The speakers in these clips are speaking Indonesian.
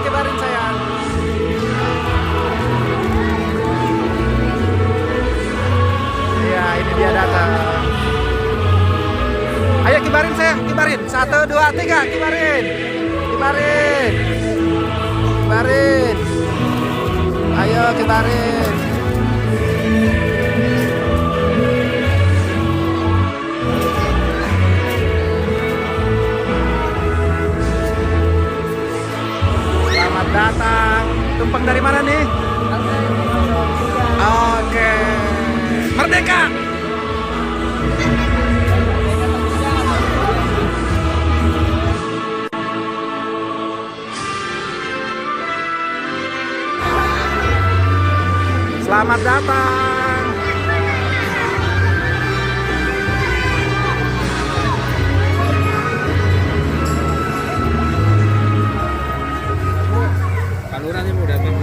Kibarin sayang. Iya, ini dia datang. Ayo kibarin sayang, kibarin. 1, 2, 3, kibarin. Kibarin. Kibarin. Ayo kibarin. Datang. Tumpeng dari mana nih? Oke. Merdeka. Selamat datang.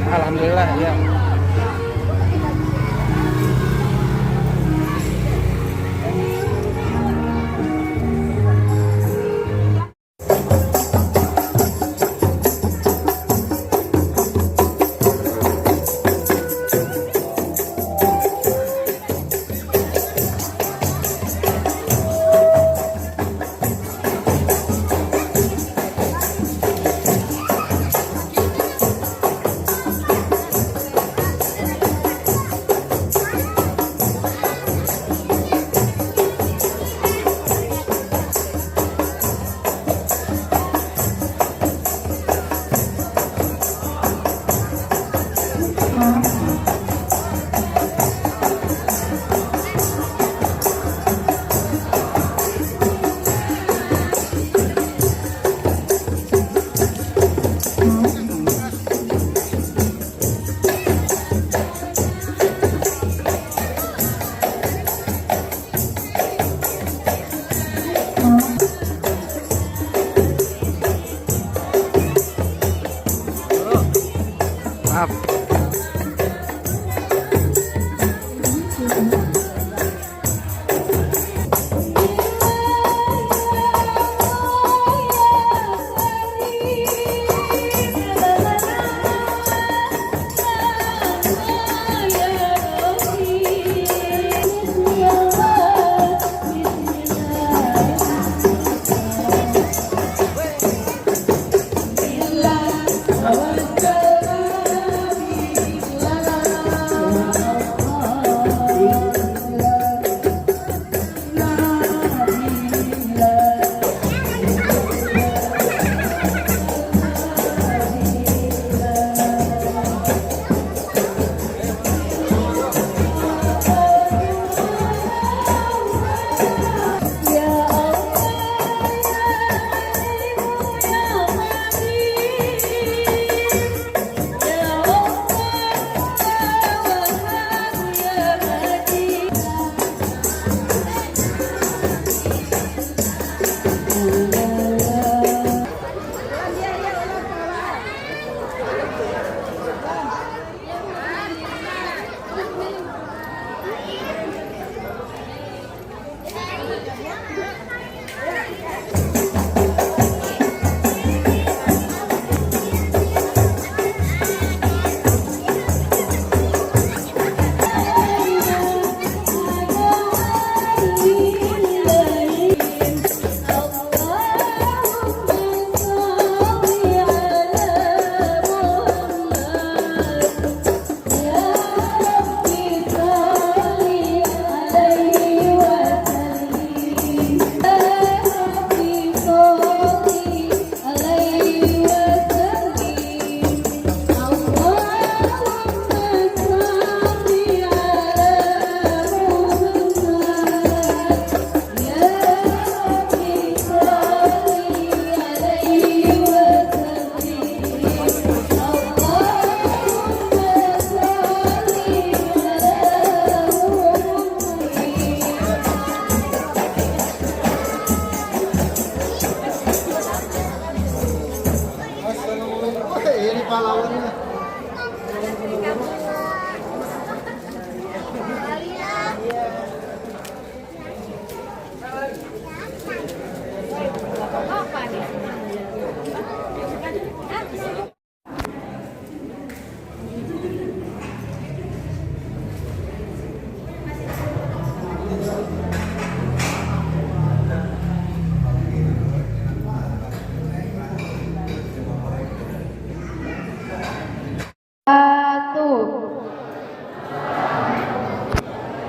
Alhamdulillah ya.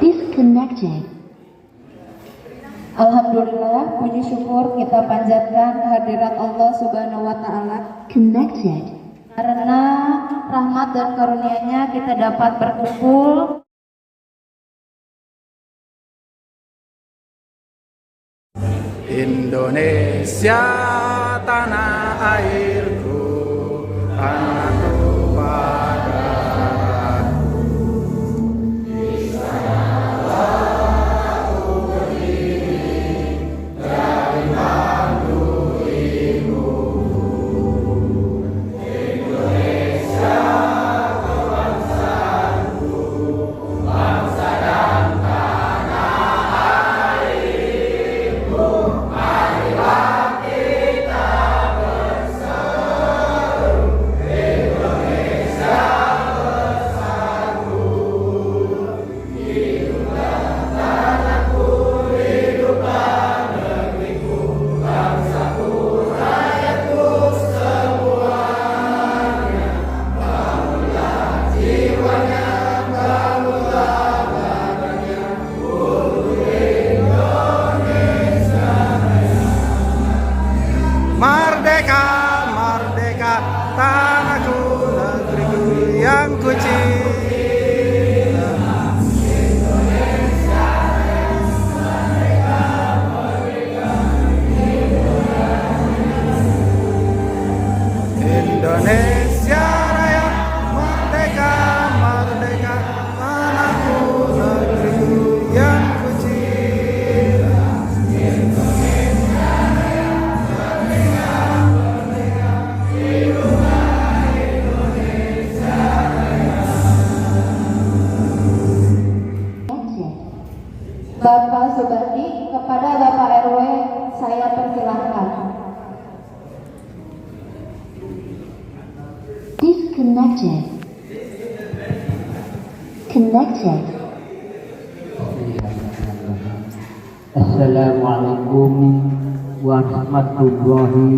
Disconnected. Alhamdulillah, puji syukur kita panjatkan kehadirat Allah Subhanahu wa Ta'ala. Connected. Karena rahmat dan karunia-Nya kita dapat berkumpul. Indonesia tanah airku, tanah tumpah darahku. Di sanalah aku berdiri dari mandu ibuku. Indonesia kebangsaanku, bangsa dan tanah airku. Marilah kita berseru, Indonesia bersatu. Hiduplah tanahku, hiduplah negeriku, bangsaku, rakyatku semuanya. Bangunlah jiwanya, bangunlah badannya, untuk Indonesia. Merdeka, merdeka, tanahku, negeriku yang kucinta. Indonesia Raya, merdeka, merdeka, tanahku, negeriku yang kucinta. Bapak Subandi, kepada Bapak RW saya persilahkan. Disconnected. Connected. Assalamualaikum warahmatullahi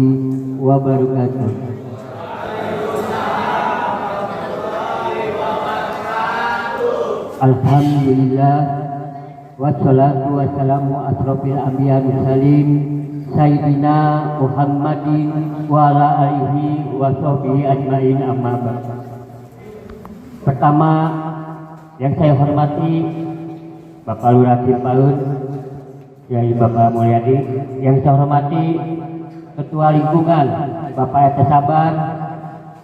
wabarakatuh. Alhamdulillah wassalatu wassalamu asrofil anbiya mursalin sayyidina Muhammadin wa ala alihi wa sahbihi ajmain, amma ba'd. Pertama yang saya hormati Bapak Lurah Cipaun, Yai Bapak Mulyadi. Yang saya hormati Ketua Lingkungan Bapak RT Sabar,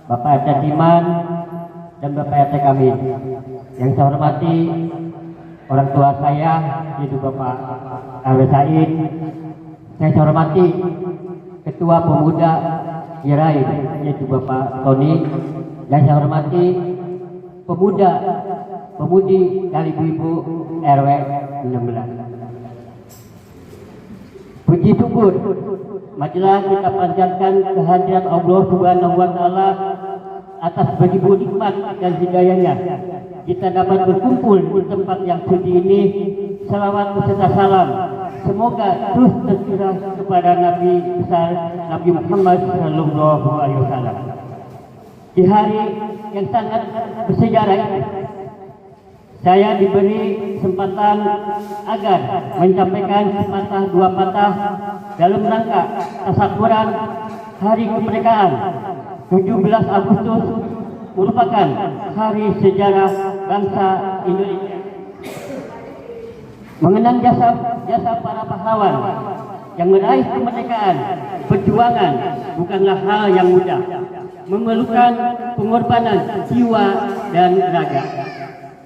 Bapak RT Timan, dan Bapak RT Kamil. Yang saya hormati orang tua saya, yaitu Bapak RW Said. Yang saya hormati Ketua Pemuda Kirai, yaitu Bapak Tony. Dan saya hormati pemuda pemudi dari ibu-ibu RW 16. Puji syukur marilah kita panjatkan kehadiran Allah Subhanahu wa Ta'ala atas beribu nikmat dan hidayahnya. Kita dapat berkumpul di tempat yang suci ini. Salawat beserta salam semoga terus tercurah kepada Nabi besar Nabi Muhammad Sallallahu Alaihi Wasallam. Di hari yang sangat bersejarah ini, saya diberi kesempatan agar menyampaikan sepatah dua patah dalam rangka tasakuran Hari Kemerdekaan 17 Agustus merupakan hari sejarah bangsa Indonesia. Mengenang jasa para pahlawan yang meraih kemerdekaan, perjuangan bukanlah hal yang mudah, memerlukan pengorbanan jiwa dan raga.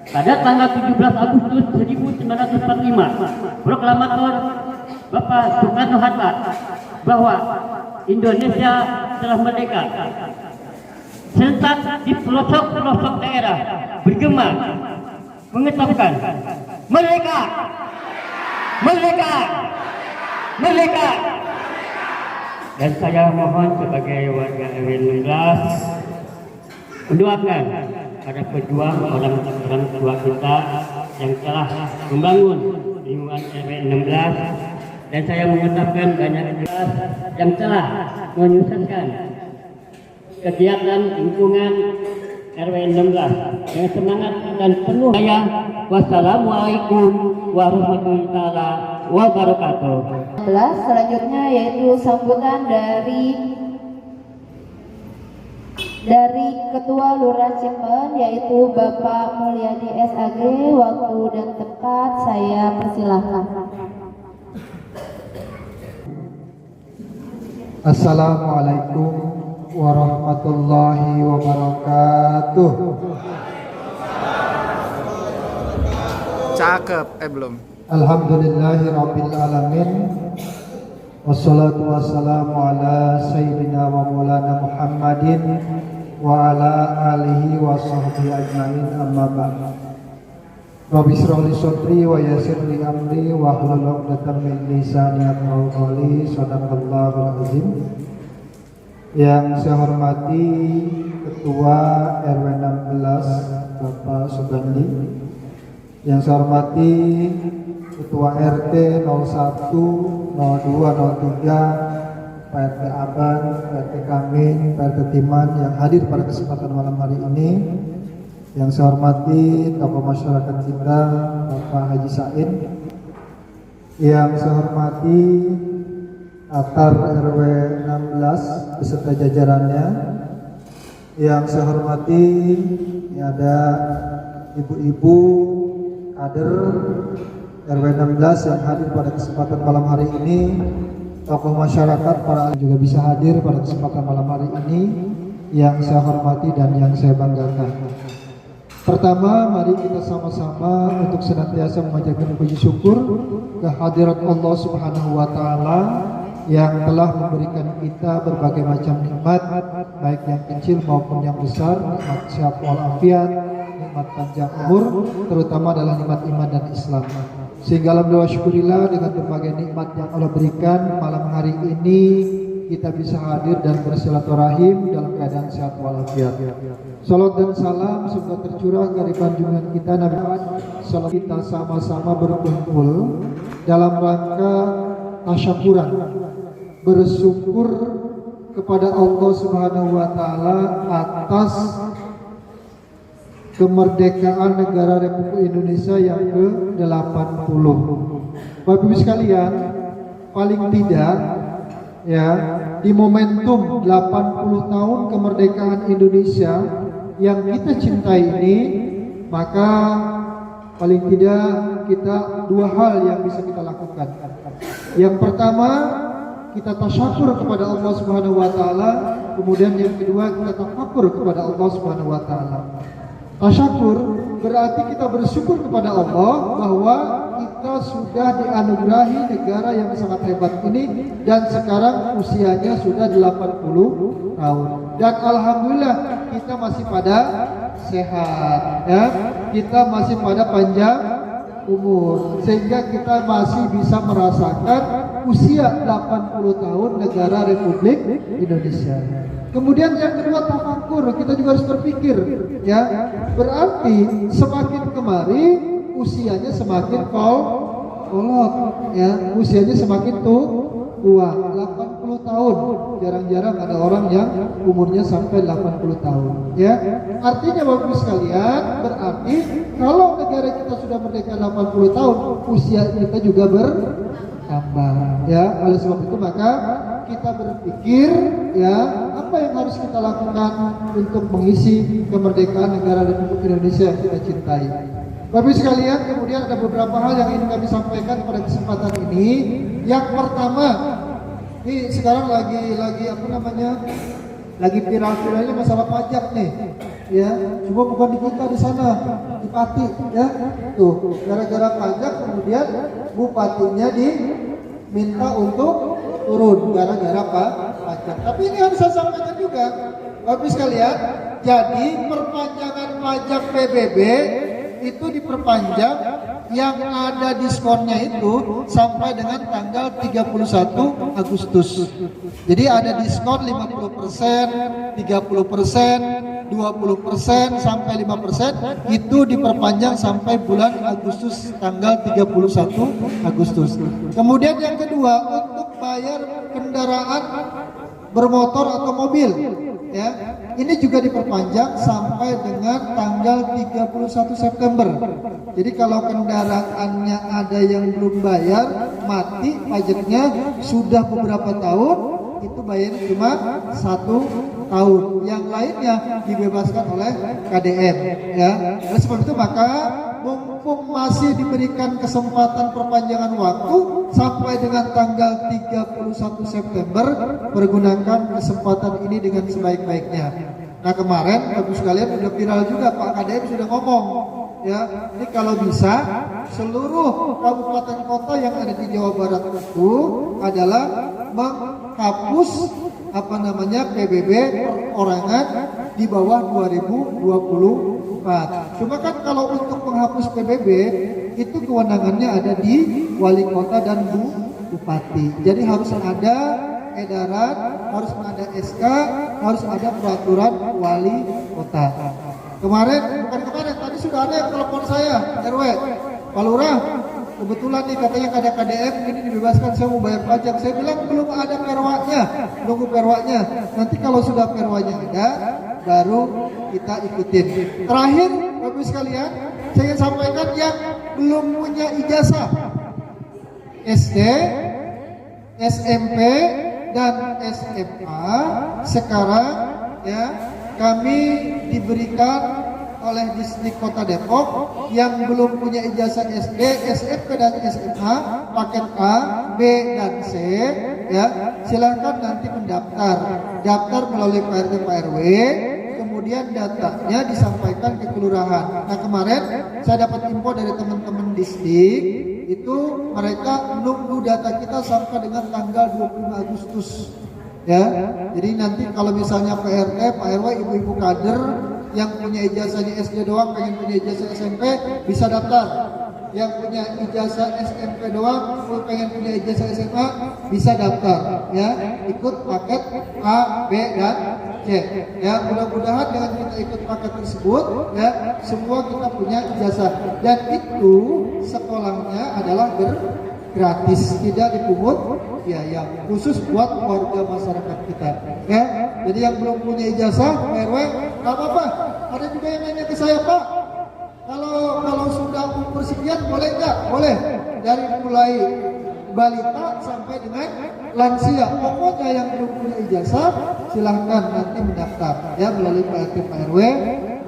Pada tanggal 17 Agustus 1945, proklamator Bapak Soekarno-Hatta bahwa Indonesia telah merdeka. Serentak di pelosok-pelosok daerah bergema mengetapkan merdeka, merdeka, merdeka. Dan saya mohon sebagai warga RW 16 mendoakan para pejuang orang tua kita yang telah membangun lingkungan RW 16, dan saya mengucapkan banyak yang telah menyukseskan kegiatan lingkungan RW 16 dengan semangat dan penuh daya. Wassalamualaikum warahmatullahi wabarakatuh. Selanjutnya yaitu sambutan dari Ketua Lurah Cimen yaitu Bapak Mulyadi SAG. Waktu dan tempat saya persilahkan. Assalamualaikum warahmatullahi wabarakatuh. Cakep, belum. Alhamdulillahirabbil alamin. Wassalatu wassalamu ala sayyidina wa maulana Muhammadin wa ala alihi wa sahbihi ajmain, amma ba'd. Rabbi shrah li sadri wa yassir li amri wa hlul 'uqdatam min lisani yafqahu qawli. Shadaqallahul azim. Yang saya hormati Ketua RW 16 Bapak Sugandi, yang saya hormati Ketua RT 01, 02, 03, PRT Aban, PRT Kamin, PRT Timan yang hadir pada kesempatan malam hari ini. Yang saya hormati tokoh masyarakat kita Bapak Haji Said. Yang saya hormati Atar RW 16 beserta jajarannya. Yang saya hormati ini ada ibu-ibu kader RW 16 yang hadir pada kesempatan malam hari ini. Tokoh masyarakat para juga bisa hadir pada kesempatan malam hari ini, yang saya hormati dan yang saya banggakan. Pertama, mari kita sama-sama untuk senantiasa memanjatkan puji syukur kehadirat Allah Subhanahu wa taala yang telah memberikan kita berbagai macam nikmat, baik yang kecil maupun yang besar, nikmat sehat walafiat, nikmat panjang umur, terutama adalah nikmat iman dan Islam. Sehingga alhamdulillah syukurillah dengan berbagai nikmat yang Allah berikan, malam hari ini kita bisa hadir dan bersilaturahim dalam keadaan sehat walafiat. Salat dan salam semoga tercurah dari junjungan kita Nabi Muhammad. Salam kita sama-sama berkumpul dalam rangka tasyakuran, bersyukur kepada Allah Subhanahu wa taala atas kemerdekaan negara Republik Indonesia yang ke-80. Bapak Ibu sekalian, paling tidak ya, di momentum 80 tahun kemerdekaan Indonesia yang kita cintai ini, maka paling tidak kita dua hal yang bisa kita lakukan. Yang pertama, kita tasyakur kepada Allah Subhanahu wa taala, kemudian yang kedua kita tafakur kepada Allah Subhanahu wa taala. Tasyakur berarti kita bersyukur kepada Allah bahwa kita sudah dianugerahi negara yang sangat hebat ini dan sekarang usianya sudah 80 tahun. Dan alhamdulillah kita masih pada sehat ya. Kita masih pada panjang umur sehingga kita masih bisa merasakan usia 80 tahun negara Republik Indonesia. Kemudian yang kedua tafakur, kita juga harus berpikir ya. Berarti semakin kemari usianya semakin kolot ya, usianya semakin tua. 80 tahun. Jarang-jarang ada orang yang umurnya sampai 80 tahun ya. Artinya Bapak Ibu sekalian, berarti kalau negara kita sudah merdeka 80 tahun, usia kita juga bertambah ya. Oleh sebab itu maka kita berpikir ya, apa yang harus kita lakukan untuk mengisi kemerdekaan negara Republik Indonesia yang kita cintai. Bapak Ibu sekalian, kemudian ada beberapa hal yang ingin kami sampaikan pada kesempatan ini. Yang pertama, ini sekarang lagi apa namanya? Lagi viral-viralnya masalah pajak nih. Ya, cuma bukan di kita di sana, di Pati ya. Tuh, gara-gara pajak kemudian bupatinya diminta untuk turun gara-gara pajak. Tapi ini harus saya sampaikan juga, Bapak sekalian. Jadi perpanjangan pajak PBB itu diperpanjang, yang ada diskonnya itu sampai dengan tanggal 31 Agustus. Jadi ada diskon 50%, 30%, 20% sampai 5%, itu diperpanjang sampai bulan Agustus, tanggal 31 Agustus. Kemudian yang kedua, untuk bayar kendaraan bermotor atau mobil ya, ini juga diperpanjang sampai dengan tanggal 31 September. Jadi kalau kendaraannya ada yang belum bayar, mati pajaknya sudah beberapa tahun, itu bayar cuma 1 tahun. Yang lainnya dibebaskan oleh KDM, ya. Oleh sebab itu maka mumpung masih diberikan kesempatan perpanjangan waktu sampai dengan tanggal 31 September, pergunakan kesempatan ini dengan sebaik-baiknya. Nah kemarin Bapak sekalian sudah viral juga, Pak KDM sudah ngomong, ya, ini kalau bisa seluruh kabupaten kota yang ada di Jawa Barat itu adalah menghapus PBB perorangan di bawah 2024. Cuma kan kalau untuk menghapus PBB itu kewenangannya ada di wali kota dan bupati. Jadi harus ada edaran, harus ada SK, harus ada peraturan wali kota. Bukan kemarin, tadi sudah ada yang telepon saya, RW, Pak Lurah, kebetulan nih katanya ada KDM, ini dibebaskan, saya mau bayar pajak. Saya bilang belum ada perwaknya, nunggu perwaknya. Nanti kalau sudah perwaknya ada, baru kita ikutin. Terakhir, Bapak sekalian, saya ingin sampaikan yang belum punya ijazah SD, SMP, dan SMA sekarang, ya, kami diberikan oleh Distrik Kota Depok yang belum punya ijazah SD, SMP, dan SMA paket A, B, dan C, ya, silakan nanti mendaftar. Daftar melalui Pak RT Pak RW, kemudian datanya disampaikan ke kelurahan. Nah kemarin saya dapat info dari teman-teman distrik, itu mereka menunggu data kita sampai dengan tanggal 25 Agustus. Ya, jadi nanti kalau misalnya Pak RT, Pak RW, ibu-ibu kader yang punya ijazahnya SD doang, pengen punya ijazah SMP, bisa daftar. Yang punya ijazah SMP doang, pengen punya ijazah SMA, bisa daftar. Ya, ikut paket A, B, dan C. Ya, mudah-mudahan dengan kita ikut paket tersebut, ya, semua kita punya ijazah. Dan itu sekolahnya adalah gratis, tidak dipungut biaya, khusus buat warga masyarakat kita. Ya, jadi yang belum punya ijazah, RW, nggak apa-apa. Ada juga yang nanya ke saya, Pak, kalau sudah umur sekian boleh nggak? Boleh, dari mulai balita sampai dengan lansia. Pokoknya yang belum punya ijazah silahkan nanti mendaftar, ya, melalui Pak RT Pak RW.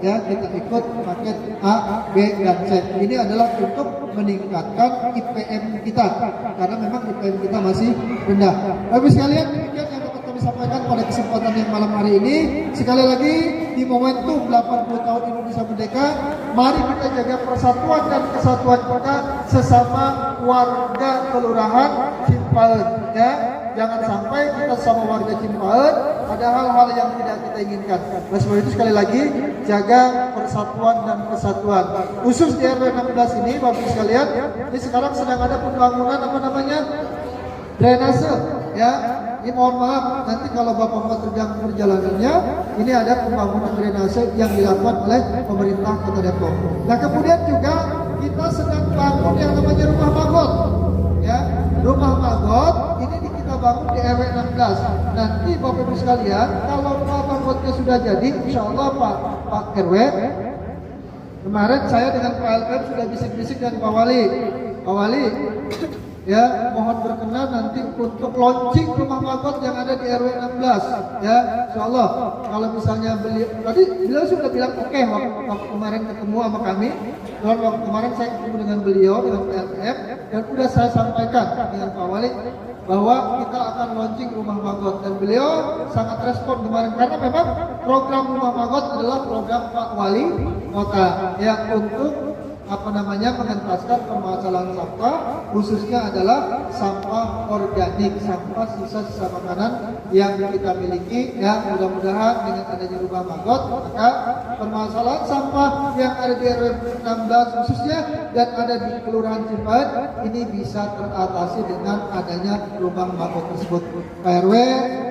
Ya, kita ikut paket A, B, dan C. Ini adalah untuk meningkatkan IPM kita, karena memang IPM kita masih rendah. Bapak sekalian, demikian yang dapat kami sampaikan pada kesempatan yang malam hari ini. Sekali lagi, di momentum 80 tahun Indonesia Merdeka, mari kita jaga persatuan dan kesatuan kita sesama warga kelurahan Cimpaen. Ya, jangan sampai kita sama warga Cimpaen ada hal-hal yang tidak kita inginkan. Oleh sebab itu sekali lagi, jaga persatuan dan kesatuan. Khusus di RW 16 ini, Bapak sekalian, ini sekarang sedang ada pembangunan drainase, ya. Ini mohon maaf, nanti kalau Bapak mau terganggu perjalanannya, ini ada pembangunan drainase yang dilakukan oleh pemerintah Kota Depok. Nah kemudian juga kita sedang bangun yang namanya rumah magot, ya. Rumah magot ini kita bangun di RW 16. Nanti Bapak Ibu sekalian, kalau rumah magotnya sudah jadi, insya Allah Pak RW, kemarin saya dengan Pak LM sudah bisik-bisik dan Pak Wali, ya, mohon berkenan nanti untuk launching rumah magot yang ada di RW 16, ya, insyaallah. Kalau misalnya beliau sudah bilang oke, waktu kemarin ketemu sama kami, dan waktu kemarin saya ketemu dengan beliau, dengan PLM, dan sudah saya sampaikan dengan Pak Wali bahwa kita akan launching rumah magot, dan beliau sangat respon kemarin, karena memang program rumah magot adalah program Pak Wali Kota yang untuk mengentaskan permasalahan sampah, khususnya adalah sampah organik, sampah sisa-sisa makanan yang kita miliki. Ya, mudah-mudahan dengan adanya rumah magot, maka permasalahan sampah yang ada di RW 16 khususnya dan ada di Kelurahan Cimpaen ini bisa teratasi dengan adanya rumah magot tersebut. Pak RW,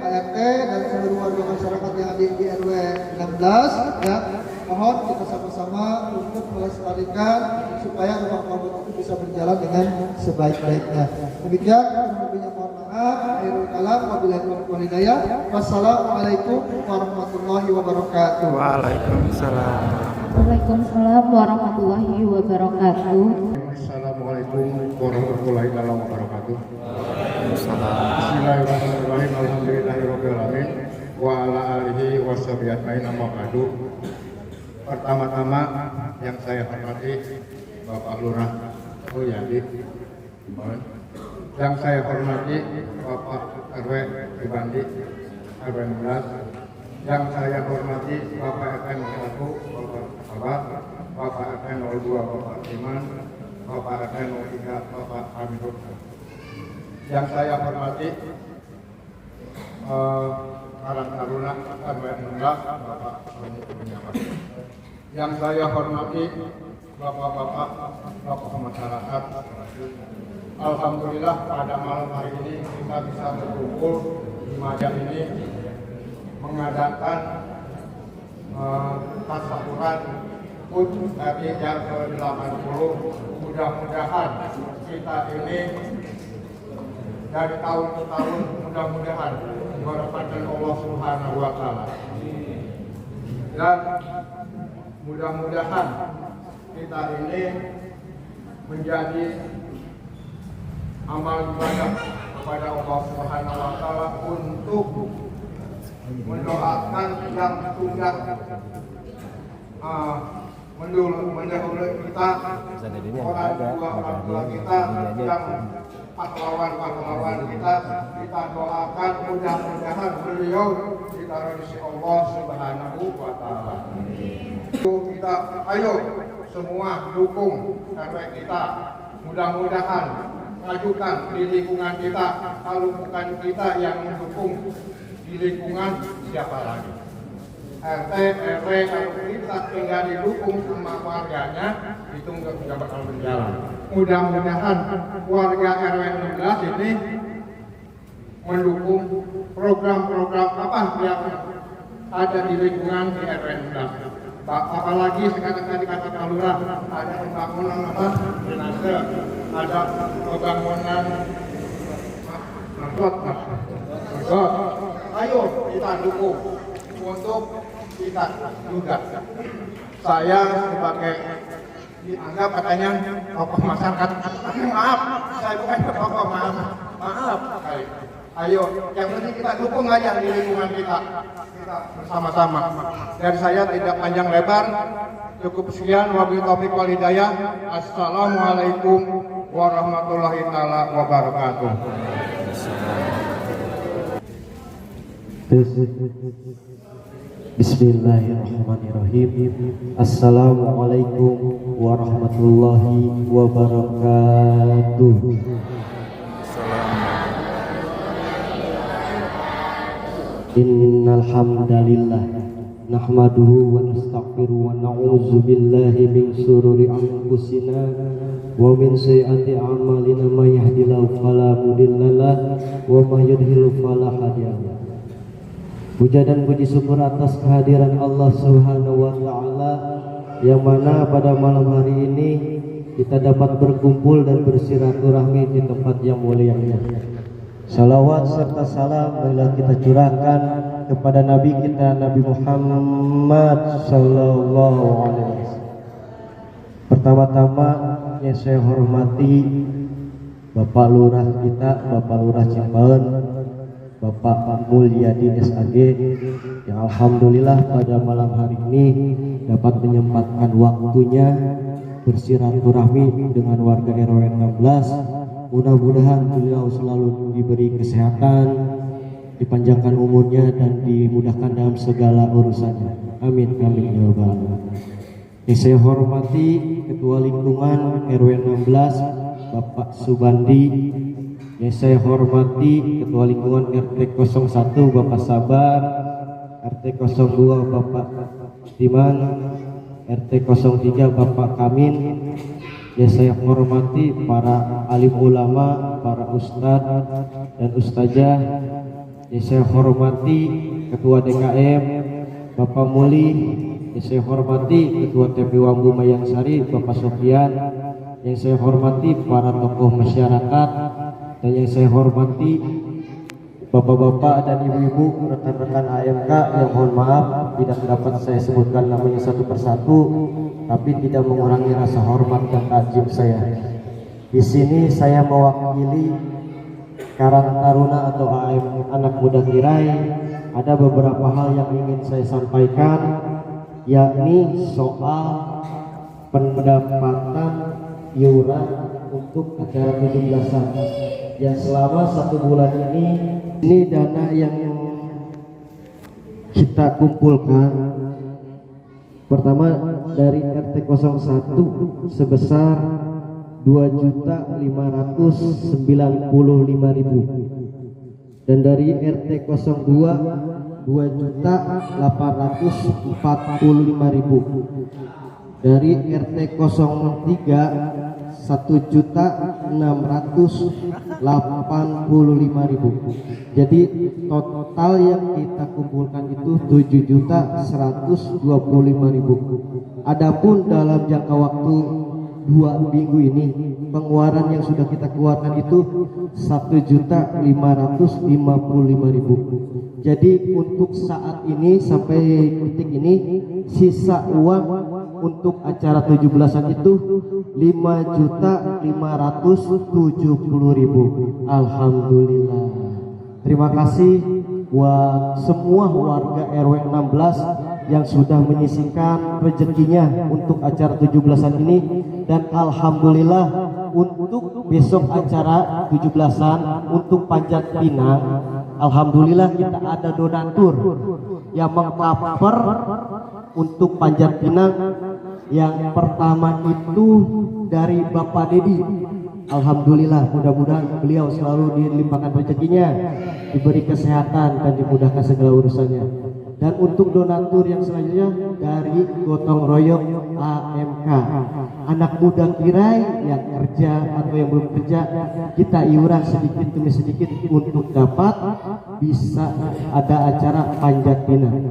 Pak RT, dan seluruh warga masyarakat yang ada di RW 16, ya, mohon kita sama-sama untuk melestarikan supaya rumah pondok itu bisa berjalan dengan sebaik-baiknya. Demikian, kurang mohon maaf. Akhirul kalam, wabillahi taufiq wal hidayah. Wassalamualaikum warahmatullahi wabarakatuh. Waalaikumsalam. Waalaikumsalam warahmatullahi wabarakatuh. Assalamualaikum warahmatullahi wabarakatuh. Waalaikumsalam. Bismillahirrahmanirrahim. Alhamdulillahirabbil alamin. Wa ala alihi washabihi ajmain amma ba'du. Pertama-tama yang saya hormati Bapak Lurah Mulyadi, yang saya hormati Bapak RW Subandi RW 16, yang saya hormati Bapak RT 01 Bapak Abah, Bapak RT 02 Bapak Iman, Bapak RT 03 Bapak Hamidul. Yang saya hormati Karang Taruna RW 16 Bapak Roni Penyabat. Yang saya hormati Bapak-bapak tokoh masyarakat. Alhamdulillah pada malam hari ini kita bisa berkumpul di Maja ini mengadakan tasawuran untuk dari yang ke-80. Mudah-mudahan kita ini dari tahun ke tahun mudah-mudahan berkat Allah Subhanahu wa taala. Dan mudah-mudahan kita ini menjadi amal ibadah kepada Allah Subhanahu wa taala untuk mendoakan yang sudah mendahului kita, orang tua kita yang pahlawan kita doakan mudah-mudahan beliau ditaruhi Allah Subhanahu wa taala. Kita ayo semua dukung RW kita, mudah-mudahan majukan di lingkungan kita. Kalau bukan kita yang mendukung di lingkungan, siapa lagi? RT, RW, kalau kita tinggal didukung sama warganya, itu nggak bakal berjalan. Mudah-mudahan warga RW 16 ini mendukung program-program apa yang ada di lingkungan di RW 16. Apalagi sekarang tadi kata Pak Lurah, ada pembangunan apa? Drainase, ada pembangunan got. Ayo kita dukung untuk kita juga. Saya sebagai dianggap katanya tokoh masyarakat. Maaf, saya bukan tokoh, maaf. Ayo, yang penting kita dukung aja di lingkungan kita bersama-sama. Dan saya tidak panjang lebar, cukup sekian. Wabillahi taufiq wal hidayah. Assalamualaikum warahmatullahi taala wabarakatuh. Bismillahirrahmanirrahim. Assalamualaikum warahmatullahi wabarakatuh. Innal hamdalillah nahmaduhu wa nastaghfiruhu wa na'udzu billahi min shururi anfusina wa min sayyiati a'malina may yahdihillahu fala mudhillalah wa may yudhlil fala hadiyalah. Puja dan puji syukur atas kehadiran Allah Subhanahu wa taala yang mana pada malam hari ini kita dapat berkumpul dan bersilaturahmi di tempat yang mulia ini. Salawat serta salam marilah kita curahkan kepada Nabi kita Nabi Muhammad sallallahu alaihi wasallam. Pertama-tama yang saya hormati Bapak Lurah kita, Bapak Lurah Cipaen, Bapak Mulyadi SAG, yang alhamdulillah pada malam hari ini dapat menyempatkan waktunya bersilaturahmi dengan warga RW 16. Mudah-mudahan beliau selalu diberi kesehatan, dipanjangkan umurnya dan dimudahkan dalam segala urusannya. Amin amin ya rabbal alamin. Yang saya hormati Ketua Lingkungan RW 16 Bapak Subandi. Yang saya hormati Ketua Lingkungan RT 01 Bapak Sabar, RT 02 Bapak Timan, RT 03 Bapak Kamin. Yang saya hormati para alim ulama, para ustadz dan ustazah. Yang saya hormati Ketua DKM Bapak Muli, yang saya hormati Ketua TP Wambu Mayangsari Bapak Sofian, yang saya hormati para tokoh masyarakat, dan yang saya hormati bapak-bapak dan ibu-ibu rekan-rekan AMK yang mohon maaf tidak dapat saya sebutkan namanya satu persatu, tapi tidak mengurangi rasa hormat dan takjub saya. Di sini saya mewakili Karang Taruna atau AM Anak Muda Tirai. Ada beberapa hal yang ingin saya sampaikan, yakni soal pendapatan iuran untuk acara 17-an yang selama 1 bulan ini dana yang kita kumpulkan. Pertama dari RT 01 sebesar 2.595.000 dan dari RT 02 2.845.000, dari RT 03 1.685.000. Jadi total yang kita kumpulkan itu 7.125.000. Adapun dalam jangka waktu 2 minggu ini pengeluaran yang sudah kita keluarkan itu 1.555.000. Jadi untuk saat ini sampai detik ini sisa uang untuk acara 17-an itu 5.570.000. Alhamdulillah. Terima kasih buat semua warga RW 16 yang sudah menyisihkan rezekinya untuk acara 17-an ini, dan alhamdulillah untuk besok acara 17-an untuk Panjat Pinang, alhamdulillah kita ada donatur yang mengcover untuk Panjat Pinang. Yang pertama itu dari Bapak Dedi. Alhamdulillah, mudah-mudahan beliau selalu dilimpahkan rezekinya, diberi kesehatan dan dimudahkan segala urusannya. Dan untuk donatur yang selanjutnya dari gotong royong AMK, anak muda Tirai yang kerja atau yang belum kerja, kita iuran sedikit demi sedikit untuk dapat bisa ada acara Panjat Pinang.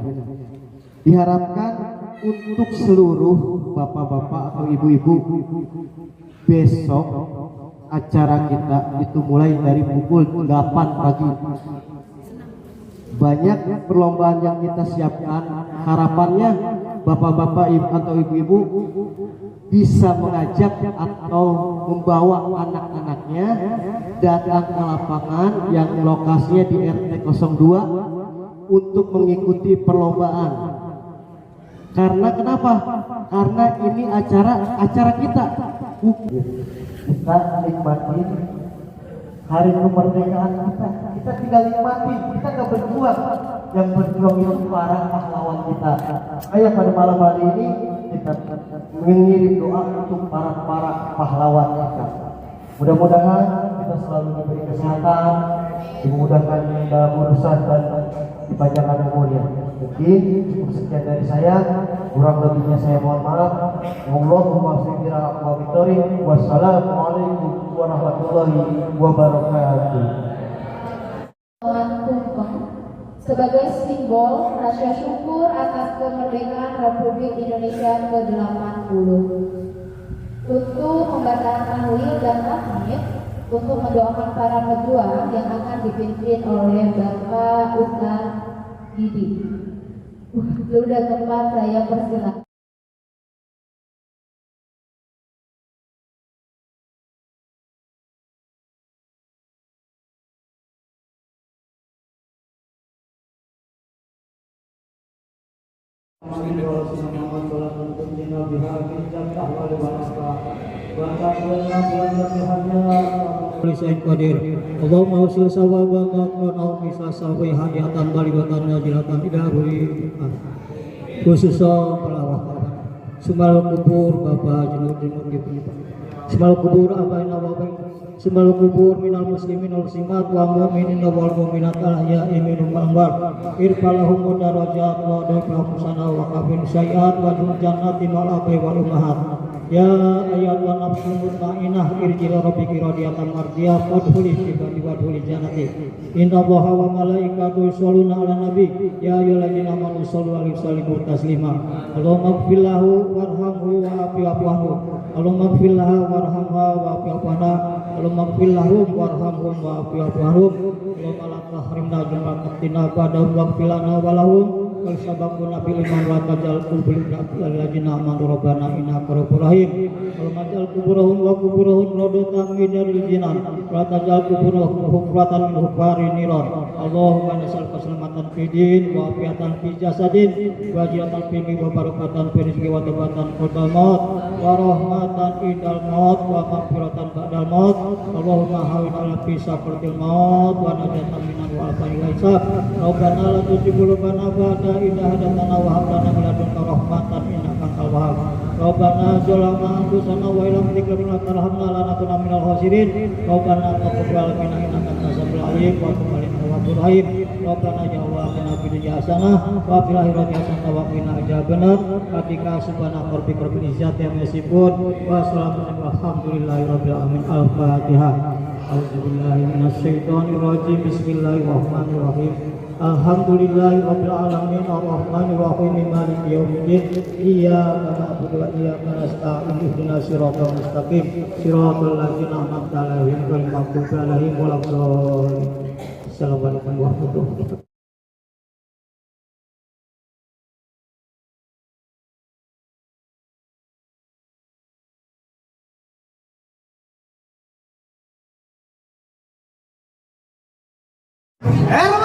Diharapkan untuk seluruh bapak-bapak atau ibu-ibu, besok acara kita itu mulai dari pukul 8 pagi. Banyak perlombaan yang kita siapkan, harapannya bapak-bapak atau ibu-ibu bisa mengajak atau membawa anak-anaknya datang ke lapangan yang lokasinya di RT 02 untuk mengikuti perlombaan. Karena kenapa? Karena ini acara kita. Kita nikmati hari kemerdekaan kita. Kita tinggal nikmati. Kita gak berjuang. Yang berjuang itu para pahlawan kita. Kayak pada malam hari ini kita mengirim doa untuk para pahlawan kita. Mudah-mudahan kita selalu diberi kesehatan, dimudahkan dalam urusan dan dipanjangkan umurnya. Mungkin cukup sekian dari saya, kurang lebihnya saya mohon maaf. Allahumma firra wa bitori. Wassalamualaikum warahmatullahi wabarakatuh. Tumpeng sebagai simbol rasa syukur atas kemerdekaan Republik Indonesia ke-80. Untuk membacakan tahlil dan tahmid, untuk mendoakan para pejuang yang akan dipimpin oleh Bapak Ustaz Didi. Sudah tempat saya persilakan. Allahumma usul sawab wa qanau bisa sawi hadiatan baligatan najilatan idahuri khususnya pelawak sumal kubur bapak jenuk jenuk gitu sumal kubur abain abain Sumbal kubur minal muslimin wal muslimat wa mu'minin wal mu'minat al-ahya'i minhum wal amwat. Irfalahum darajat wa da'ifahum sana wa kafin syai'at wa jannati mal abai wal ummahat. Ya ayyatuhan nafsul mutmainnah irji ila rabbiki radiyatan mardiyah fadkhuli fi ibadi wadkhuli jannati. Innallaha wa malaikatahu yusholluna 'alan nabi ya ayyuhalladzina amanu shollu 'alaihi wa sallimu taslima. Allahumma ighfir lahu warhamhu wa afi anhu. Allahumma ighfir lahu warhamha wa afi anha. Allahumma ighfir lahum warhamhum wa afi anhum. Allahumma la tahrimna jannatatina ba'da wa ighfir lana wa lahum. Wal sabaquna bil iman wa tajal qubul ladzina amanu rabbana innaka ghafurur rahim. Wal majal kuburahum wa kuburahum radatan min daril jinan wa tajal kuburahum hufratan min hufari niran. Allahumma nas'aluka keselamatan fi din wa afiatan fi jasadin wa jiyatan fi wa barakatan fi rizqi wa tabatan qadal maut wa rahmatan indal maut wa maghfiratan ba'dal maut. Allahumma hawin ala fi sakratil maut wa najatan minan wa afayil hisab. Rabbana la tuzigh qulubana ba'da idza hadana wa hab lana min ladunka rahmatan innaka antal wahhab. Rabbana zalamna anfusana wa illam taghfir lana tarhamna lanakunanna minal khasirin. Rabbana taqabbal minna innaka antas samiul alim wa tub alaina tawwabur rahim. Rabbana ja'alna fid dunya hasanah wa fil akhirati hasanah wa qina adzabannar. Ketika subhana rabbika rabbil izzati amma yasifun wa salamun alhamdulillahi rabbil alamin. Al-Fatihah. A'udzubillahi minasyaitonir rajim. Bismillahirrahmanirrahim. Alhamdulillahi rabbil alamin arrahmanir rahim maliki yaumiddin iyyaka na'budu wa iyyaka nasta'in ihdinas siratal mustaqim siratal ladzina an'amta 'alaihim ghairil maghdubi 'alaihim waladdallin. Assalamualaikum warahmatullahi wabarakatuh. Hello.